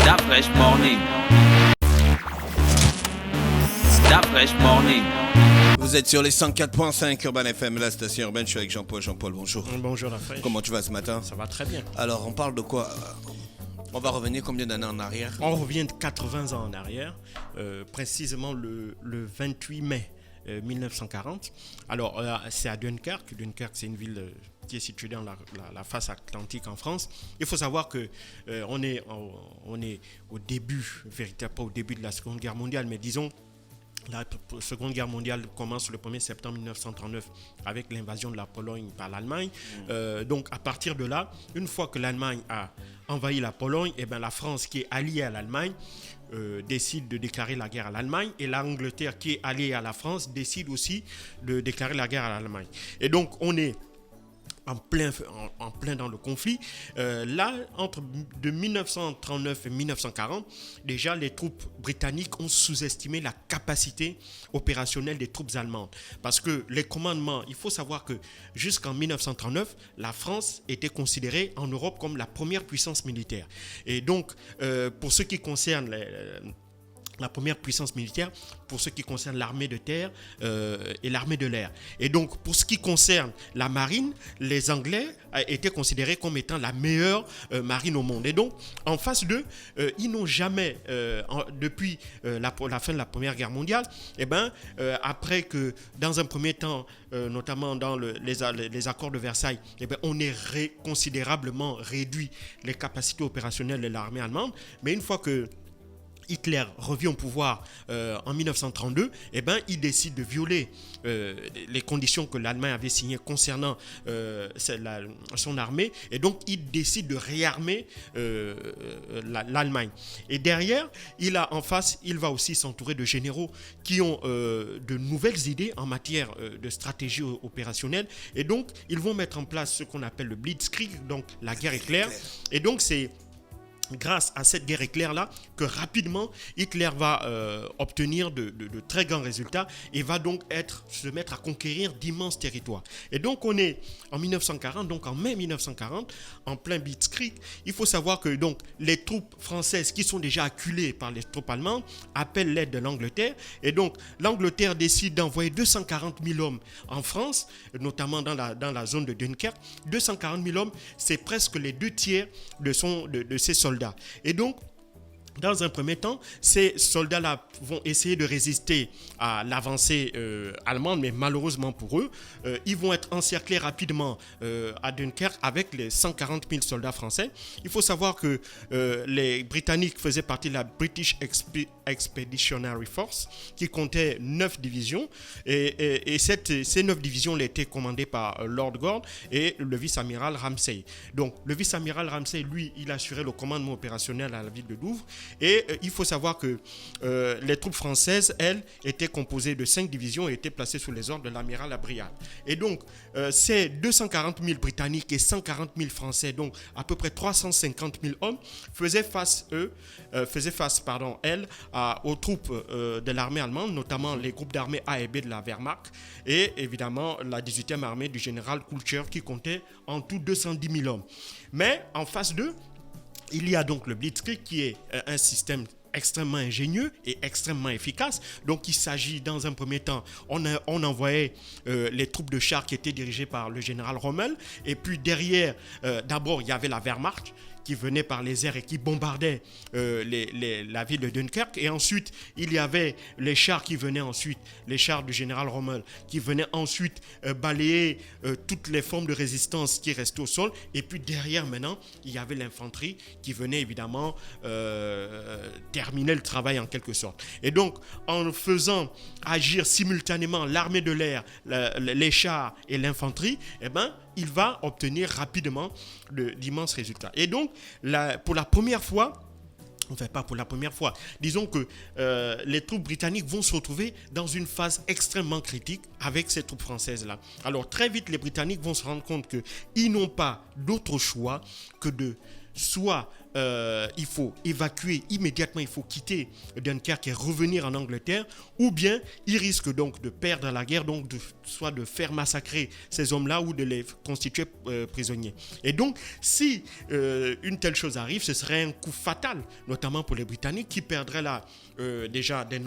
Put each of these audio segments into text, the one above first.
That fresh morning. That fresh morning. Vous êtes sur les 104.5 Urban FM, la station urbaine. Je suis avec Jean-Paul. Jean-Paul, bonjour. Bonjour la fraîche. Comment tu vas ce matin? Ça va très bien. Alors, on parle de quoi? On va revenir combien d'années en arrière? On revient de 80 ans en arrière, précisément le 28 mai 1940. Alors, c'est à Dunkerque. Dunkerque, c'est une ville qui est située dans la face atlantique en France. Il faut savoir que on est au début, véritable, pas au début de la Seconde Guerre mondiale, mais disons, la Seconde Guerre mondiale commence le 1er septembre 1939 avec l'invasion de la Pologne par l'Allemagne. Donc à partir de là, une fois que l'Allemagne a envahi la Pologne, et bien la France qui est alliée à l'Allemagne décide de déclarer la guerre à l'Allemagne, et l'Angleterre qui est alliée à la France décide aussi de déclarer la guerre à l'Allemagne. Et donc on est en plein dans le conflit. Là, de 1939 et 1940, déjà les troupes britanniques ont sous-estimé la capacité opérationnelle des troupes allemandes. Parce que les commandements, il faut savoir que jusqu'en 1939, la France était considérée en Europe comme la première puissance militaire. Et donc, pour ce qui concerne la première puissance militaire, pour ce qui concerne l'armée de terre et l'armée de l'air. Et donc, pour ce qui concerne la marine, les Anglais étaient considérés comme étant la meilleure marine au monde. Et donc, en face d'eux, ils n'ont jamais, depuis la fin de la Première Guerre mondiale, après que, dans un premier temps, notamment dans les accords de Versailles, on ait considérablement réduit les capacités opérationnelles de l'armée allemande. Mais une fois que Hitler revient au pouvoir en 1932, il décide de violer les conditions que l'Allemagne avait signées concernant son armée, et donc il décide de réarmer l'Allemagne. Et derrière, il va aussi s'entourer de généraux qui ont de nouvelles idées en matière de stratégie opérationnelle, et donc ils vont mettre en place ce qu'on appelle le Blitzkrieg, donc la guerre éclair. Et donc c'est grâce à cette guerre éclair-là que rapidement Hitler va obtenir de très grands résultats et va donc se mettre à conquérir d'immenses territoires. Et donc on est en 1940, donc en mai 1940, en plein Blitzkrieg. Il faut savoir que donc les troupes françaises qui sont déjà acculées par les troupes allemandes appellent l'aide de l'Angleterre, et donc l'Angleterre décide d'envoyer 240 000 hommes en France, notamment dans la zone de Dunkerque. 240 000 hommes, c'est presque les 2/3 de ses soldats. Et donc, dans un premier temps, ces soldats-là vont essayer de résister à l'avancée allemande, mais malheureusement pour eux, ils vont être encerclés rapidement à Dunkerque avec les 140 000 soldats français. Il faut savoir que les Britanniques faisaient partie de la British Expeditionary Force, qui comptait 9 divisions, et ces 9 divisions étaient commandées par Lord Gord et le vice-amiral Ramsay. Donc, le vice-amiral Ramsay, lui, il assurait le commandement opérationnel à la ville de Douvres. Et il faut savoir que les troupes françaises, elles, étaient composées de 5 divisions et étaient placées sous les ordres de l'amiral Abrial. Et donc, ces 240 000 Britanniques et 140 000 Français, donc à peu près 350 000 hommes, faisaient face, aux troupes de l'armée allemande, notamment les groupes d'armées A et B de la Wehrmacht, et évidemment la 18e armée du général Kutscher, qui comptait en tout 210 000 hommes. Mais en face d'eux, il y a donc le Blitzkrieg, qui est un système extrêmement ingénieux et extrêmement efficace. Donc il s'agit, dans un premier temps, on envoyait les troupes de chars qui étaient dirigées par le général Rommel, et puis derrière, d'abord il y avait la Wehrmacht qui venait par les airs et qui bombardait la ville de Dunkerque. Et ensuite, il y avait les chars qui venaient ensuite, les chars du général Rommel, qui venaient ensuite balayer toutes les formes de résistance qui restaient au sol. Et puis derrière, maintenant, il y avait l'infanterie qui venait évidemment terminer le travail en quelque sorte. Et donc, en faisant agir simultanément l'armée de l'air, les chars et l'infanterie, il va obtenir rapidement d'immenses résultats. Et donc, pour la première fois, enfin pas pour la première fois, disons que les troupes britanniques vont se retrouver dans une phase extrêmement critique avec ces troupes françaises-là. Alors très vite, les Britanniques vont se rendre compte qu'ils n'ont pas d'autre choix que de soit il faut évacuer immédiatement, il faut quitter Dunkerque et revenir en Angleterre, ou bien il risque donc de perdre la guerre, donc soit de faire massacrer ces hommes-là ou de les constituer prisonniers. Et donc, si une telle chose arrive, ce serait un coup fatal, notamment pour les Britanniques qui perdraient là déjà un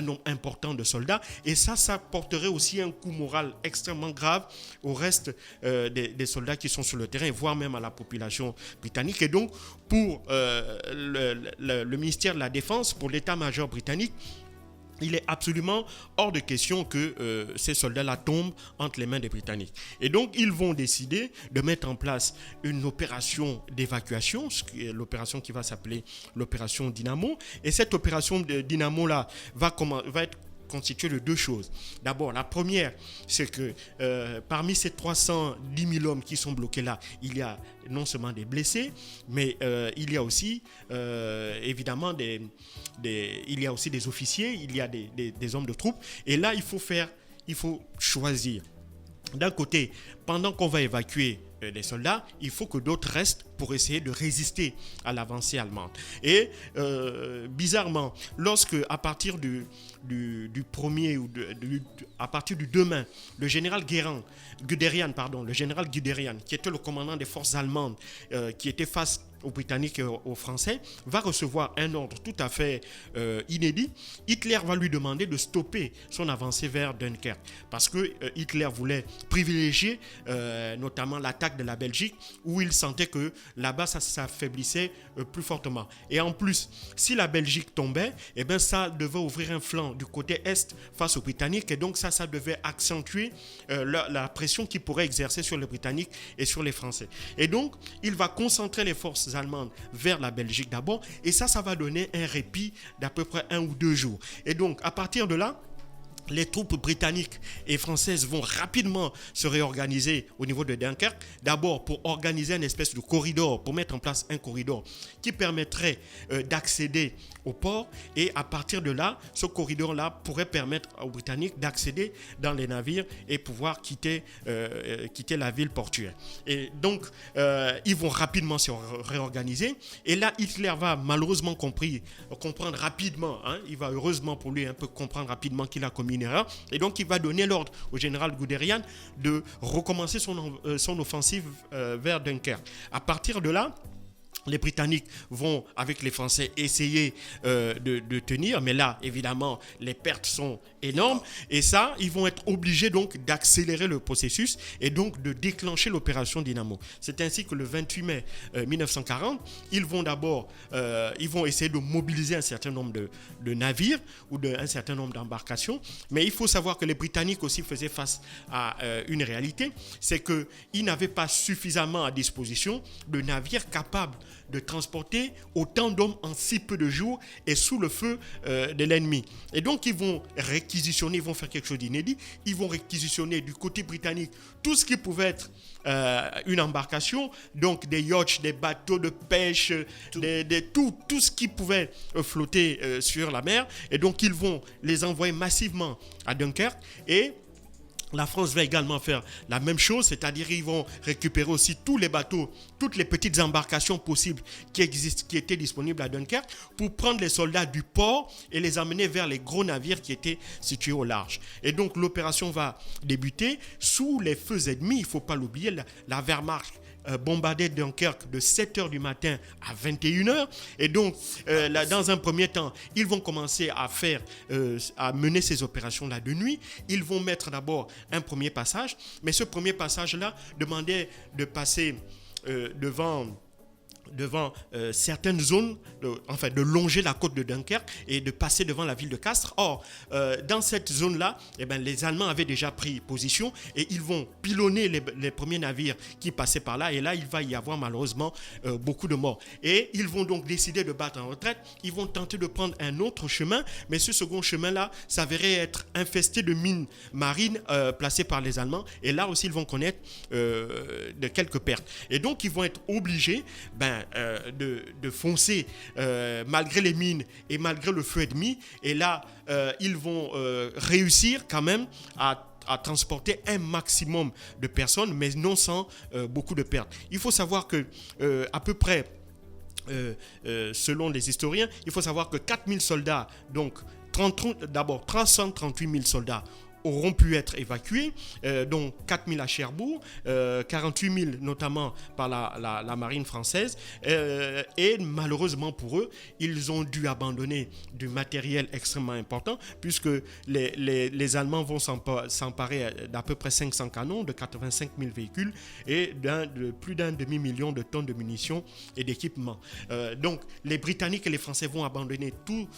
nombre important de soldats, et ça porterait aussi un coup moral extrêmement grave au reste des soldats qui sont sur le terrain, voire même à la population britannique. Et donc, pour le ministère de la Défense, pour l'état-major britannique, il est absolument hors de question que ces soldats-là tombent entre les mains des Britanniques. Et donc, ils vont décider de mettre en place une opération d'évacuation, l'opération qui va s'appeler l'opération Dynamo. Et cette opération de Dynamo-là va être constitué de deux choses. D'abord, la première, c'est que parmi ces 310 000 hommes qui sont bloqués là, il y a non seulement des blessés, mais il y a aussi évidemment il y a aussi des officiers, il y a des hommes de troupes. Et là, il faut choisir. D'un côté, pendant qu'on va évacuer les soldats, il faut que d'autres restent pour essayer de résister à l'avancée allemande. Et bizarrement, lorsque à partir du 1er ou à partir du 2 mai, le général Guderian, qui était le commandant des forces allemandes, qui était face aux Britanniques et aux Français, va recevoir un ordre tout à fait inédit. Hitler va lui demander de stopper son avancée vers Dunkerque parce que Hitler voulait privilégier notamment l'attaque de la Belgique, où il sentait que là-bas ça s'affaiblissait plus fortement. Et en plus, si la Belgique tombait, eh bien, ça devait ouvrir un flanc du côté est face aux Britanniques, et donc ça devait accentuer la pression qu'il pourrait exercer sur les Britanniques et sur les Français. Et donc, il va concentrer les forces allemandes vers la Belgique d'abord, et ça va donner un répit d'à peu près 1 ou 2 jours. Et donc, à partir de là, les troupes britanniques et françaises vont rapidement se réorganiser au niveau de Dunkerque. D'abord pour organiser une espèce de corridor, pour mettre en place un corridor qui permettrait d'accéder au port. Et à partir de là, ce corridor-là pourrait permettre aux Britanniques d'accéder dans les navires et pouvoir quitter la ville portuaire. Et donc, ils vont rapidement se réorganiser. Et là, Hitler va malheureusement comprendre rapidement, il va heureusement pour lui un peu comprendre rapidement qu'il a commis une erreur, et donc il va donner l'ordre au général Guderian de recommencer son offensive vers Dunkerque. À partir de là, les Britanniques vont, avec les Français, essayer de tenir, mais là, évidemment, les pertes sont énormes, et ça, ils vont être obligés donc d'accélérer le processus et donc de déclencher l'opération Dynamo. C'est ainsi que le 28 mai 1940, ils vont essayer de mobiliser un certain nombre de navires ou un certain nombre d'embarcations, mais il faut savoir que les Britanniques aussi faisaient face à une réalité, c'est qu'ils n'avaient pas suffisamment à disposition de navires capables de transporter autant d'hommes en si peu de jours et sous le feu de l'ennemi. Et donc ils vont réquisitionner, ils vont faire quelque chose d'inédit, ils vont réquisitionner du côté britannique tout ce qui pouvait être une embarcation, donc des yachts, des bateaux de pêche, tout ce qui pouvait flotter sur la mer, et donc ils vont les envoyer massivement à Dunkerque. Et la France va également faire la même chose, c'est-à-dire ils vont récupérer aussi tous les bateaux, toutes les petites embarcations possibles qui étaient disponibles à Dunkerque, pour prendre les soldats du port et les emmener vers les gros navires qui étaient situés au large. Et donc l'opération va débuter sous les feux ennemis, il ne faut pas l'oublier, la Wehrmacht bombardait Dunkerque de 7h du matin à 21h. Et donc, dans un premier temps, ils vont commencer à mener ces opérations-là de nuit. Ils vont mettre d'abord un premier passage, mais ce premier passage-là demandait de passer devant certaines zones, de longer la côte de Dunkerque et de passer devant la ville de Castres. Or, dans cette zone-là, les Allemands avaient déjà pris position et ils vont pilonner les premiers navires qui passaient par là. Et là, il va y avoir malheureusement beaucoup de morts. Et ils vont donc décider de battre en retraite. Ils vont tenter de prendre un autre chemin, mais ce second chemin-là s'avérait être infesté de mines marines placées par les Allemands. Et là aussi, ils vont connaître de quelques pertes. Et donc, ils vont être obligés de foncer malgré les mines et malgré le feu ennemi. Et là, ils vont réussir quand même à transporter un maximum de personnes, mais non sans beaucoup de pertes. Il faut savoir que à peu près selon les historiens, il faut savoir que 4000 soldats, donc 338 000 soldats auront pu être évacués, dont 4 000 à Cherbourg, 48 000 notamment par la marine française, et malheureusement pour eux, ils ont dû abandonner du matériel extrêmement important, puisque les Allemands vont s'emparer d'à peu près 500 canons, de 85 000 véhicules et de plus d'un demi-million de tonnes de munitions et d'équipements. Donc les Britanniques et les Français vont abandonner tout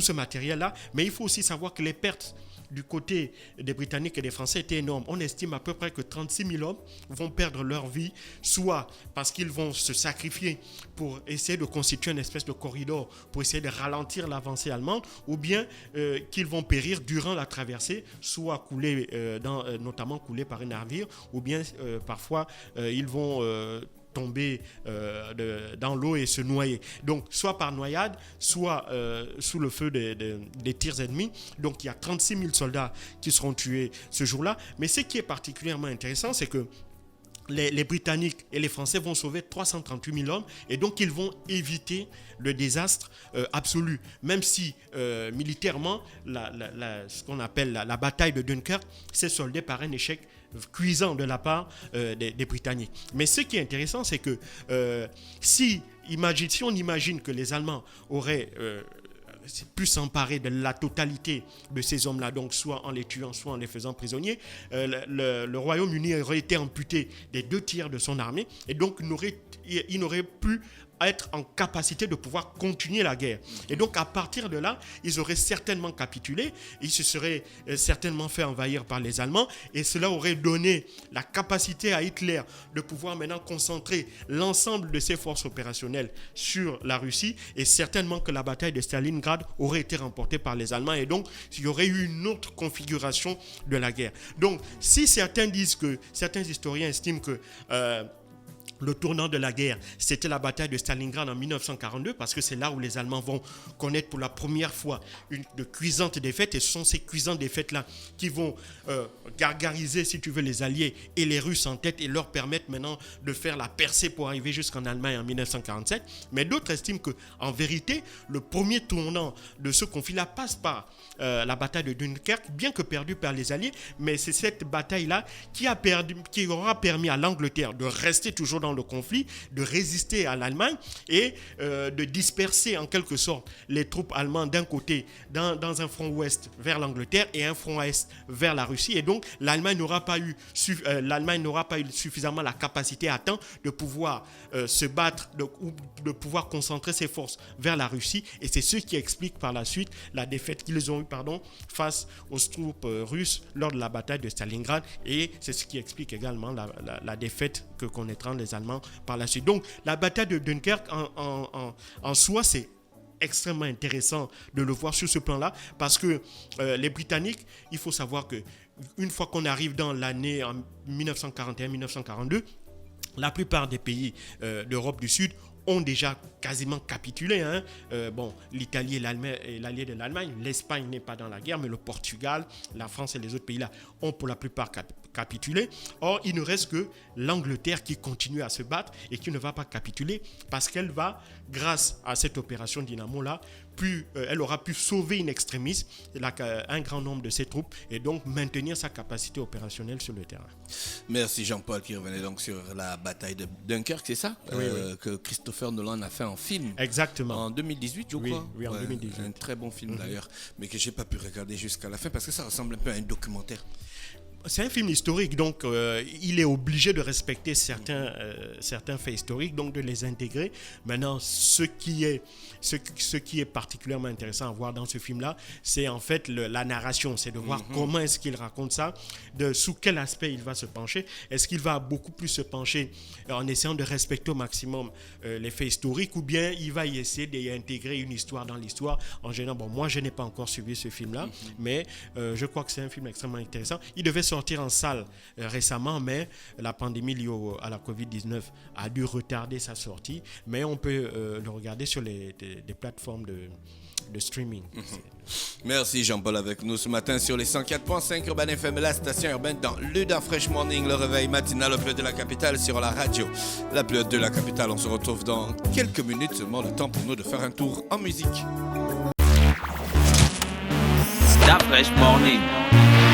ce matériel-là, mais il faut aussi savoir que les pertes du côté des Britanniques et des Français était énorme. On estime à peu près que 36 000 hommes vont perdre leur vie, soit parce qu'ils vont se sacrifier pour essayer de constituer une espèce de corridor, pour essayer de ralentir l'avancée allemande, ou bien qu'ils vont périr durant la traversée, soit couler, notamment couler par un navire, ou bien parfois ils vont tomber dans l'eau et se noyer. Donc, soit par noyade, soit sous le feu des tirs ennemis. Donc, il y a 36 000 soldats qui seront tués ce jour-là. Mais ce qui est particulièrement intéressant, c'est que les Britanniques et les Français vont sauver 338 000 hommes et donc ils vont éviter le désastre absolu. Même si militairement, ce qu'on appelle la bataille de Dunkerque s'est soldée par un échec cuisant de la part des Britanniques. Mais ce qui est intéressant, c'est que si on imagine que les Allemands auraient pu s'emparer de la totalité de ces hommes-là, donc soit en les tuant, soit en les faisant prisonniers, le Royaume-Uni aurait été amputé des 2 tiers de son armée et donc il n'aurait pu être en capacité de pouvoir continuer la guerre. Et donc à partir de là, ils auraient certainement capitulé, ils se seraient certainement fait envahir par les Allemands et cela aurait donné la capacité à Hitler de pouvoir maintenant concentrer l'ensemble de ses forces opérationnelles sur la Russie et certainement que la bataille de Stalingrad aurait été remportée par les Allemands et donc il y aurait eu une autre configuration de la guerre. Donc si certains historiens estiment que le tournant de la guerre, c'était la bataille de Stalingrad en 1942 parce que c'est là où les Allemands vont connaître pour la première fois de cuisantes défaites et ce sont ces cuisantes défaites-là qui vont gargariser, si tu veux, les Alliés et les Russes en tête et leur permettre maintenant de faire la percée pour arriver jusqu'en Allemagne en 1947. Mais d'autres estiment qu'en vérité, le premier tournant de ce conflit-là passe par la bataille de Dunkerque, bien que perdue par les Alliés, mais c'est cette bataille-là qui aura permis à l'Angleterre de rester toujours dans le conflit, de résister à l'Allemagne et de disperser en quelque sorte les troupes allemandes d'un côté dans un front ouest vers l'Angleterre et un front est vers la Russie. Et donc l'Allemagne n'aura pas eu suffisamment la capacité à temps de pouvoir se battre, de pouvoir concentrer ses forces vers la Russie. Et c'est ce qui explique par la suite la défaite qu'ils ont eue face aux troupes russes lors de la bataille de Stalingrad. Et c'est ce qui explique également la défaite que connaîtront les Allemands par la suite. Donc la bataille de Dunkerque en soi, c'est extrêmement intéressant de le voir sur ce plan-là parce que les Britanniques, il faut savoir que une fois qu'on arrive dans l'année en 1941-1942, la plupart des pays d'Europe du Sud ont déjà quasiment capitulé. L'Italie est l'allié de l'Allemagne. L'Espagne n'est pas dans la guerre, mais le Portugal, la France et les autres pays-là ont pour la plupart capitulé. Or, il ne reste que l'Angleterre qui continue à se battre et qui ne va pas capituler parce qu'elle va, grâce à cette opération Dynamo-là, elle aura pu sauver in extremis un grand nombre de ses troupes et donc maintenir sa capacité opérationnelle sur le terrain. Merci Jean-Paul qui revenait donc sur la bataille de Dunkerque, c'est ça Oui. Que Christopher Nolan a fait en film. Exactement. En 2018, je crois. Oui, en 2018. Un très bon film d'ailleurs, mais que j'ai pas pu regarder jusqu'à la fin parce que ça ressemble un peu à un documentaire. C'est un film historique, donc il est obligé de respecter certains faits historiques, donc de les intégrer. Maintenant, ce qui est particulièrement intéressant à voir dans ce film-là, c'est en fait la narration, c'est de voir comment est-ce qu'il raconte ça, sous quel aspect il va se pencher. Est-ce qu'il va beaucoup plus se pencher en essayant de respecter au maximum les faits historiques, ou bien il va y essayer d'y intégrer une histoire dans l'histoire. En général, moi je n'ai pas encore suivi ce film-là, mais je crois que c'est un film extrêmement intéressant. Il devait sortir sortir en salle récemment, mais la pandémie liée à la Covid-19 a dû retarder sa sortie. Mais on peut le regarder sur des plateformes de streaming. Merci Jean-Paul avec nous ce matin sur les 104.5 Urban FM, la station urbaine dans Luda Fresh Morning, le réveil matinal au plus de la capitale sur la radio. La plus haute de la capitale, on se retrouve dans quelques minutes, seulement le temps pour nous de faire un tour en musique. Stop Fresh Morning.